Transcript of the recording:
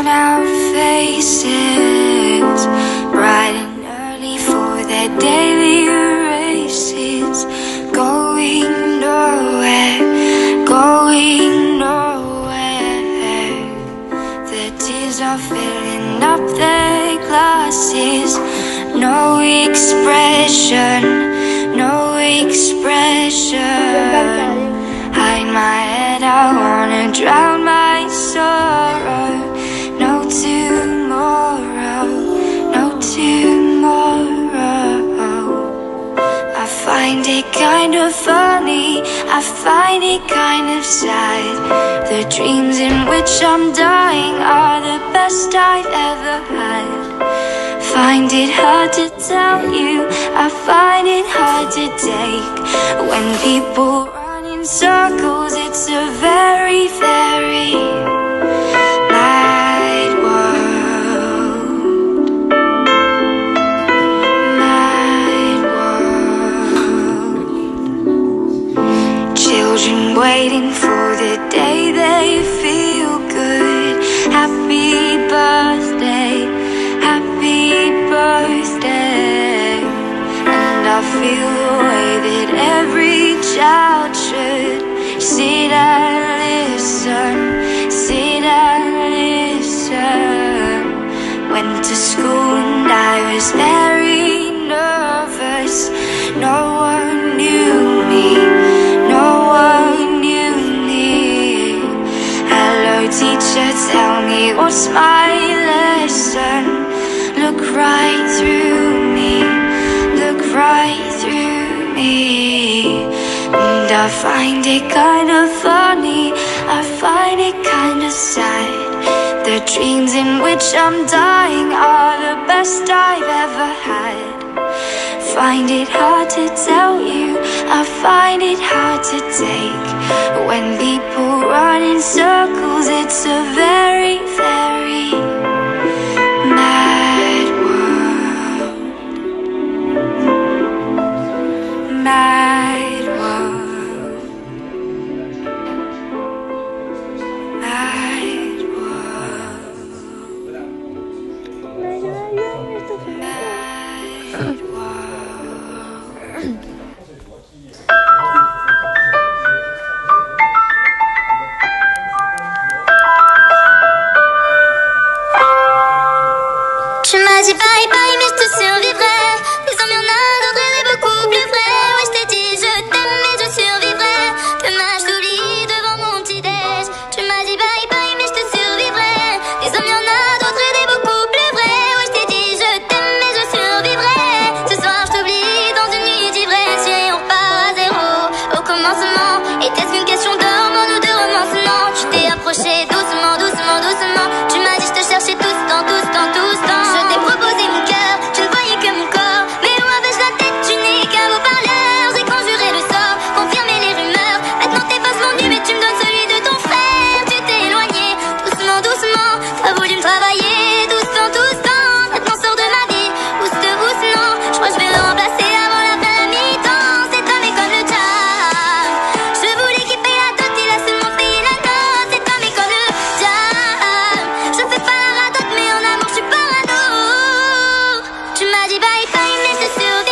worn out faces, bright and early for their daily races, going nowhere, going nowhere. The tears are filling up their glasses, no expression, no expression. Hide my head, I wanna drown my sorrow. No tomorrow, no tomorrow. I find it kind of funny, I find it kind of sad. The dreams in which I'm dying are the best I've ever had. Find it hard to tell you, I find it hard to take. When people run in circles, it's a very, very mad world. Mad world. Children waiting for the day they feel good. Happy birthday, happy birthday. And I feel the way that every child should. Sit and listen, sit and listen. Went to school and I was very nervous. No one knew me, no one knew me. Hello teacher, tell me what's my lesson. Look right through me, look right through me. And I find it kind of funny, I find it kind of sad. The dreams in which I'm dying are the best I've ever had. Find it hard to tell you, I find it hard to take. When people run in circles, it's a very, very mad world. Mad world. Mad world. Mad world. Tu m'as dit bye bye mais je te survivrai. Les hommes y'en a d'autres et des beaucoup plus vrais. Ouais je t'ai dit je t'aime mais je survivrai. Demain je t'oublie devant mon petit déj. Tu m'as dit bye bye mais je te survivrai. Les hommes y'en a d'autres et des beaucoup plus vrais. Ouais je t'ai dit je t'aime mais je survivrai. Ce soir je t'oublie dans une nuit d'ivresse. Et on part à zéro au commencement. Était-ce qu'une question d'hormones ou de romance? Non, tu t'es approché doucement, doucement, doucement. Tu m'as dit je te cherchais tout ce temps, tout ce temps, tout ce temps. Je t'ai proposé mon cœur, tu ne voyais que mon corps. Mais où avais-je la tête, tu n'es qu'un haut-parleur. J'ai conjuré le sort, confirmé les rumeurs. Maintenant t'effaces mon nu mais tu me donnes celui de ton frère. Tu t'es éloigné, doucement, doucement. T'as voulu me travailler, doucement, doucement. Maintenant sors de ma vie, ouste, ouste, non. Je crois que je vais le remplacer avant la fin de mi-temps. Cet homme est comme le diable. Je voulais qu'il paye la dot, il a seulement payé la note. Cet homme est comme le diable. Je fais pas la radote mais en amour je suis parano. Tu m'as dit bye bye mais je te survis.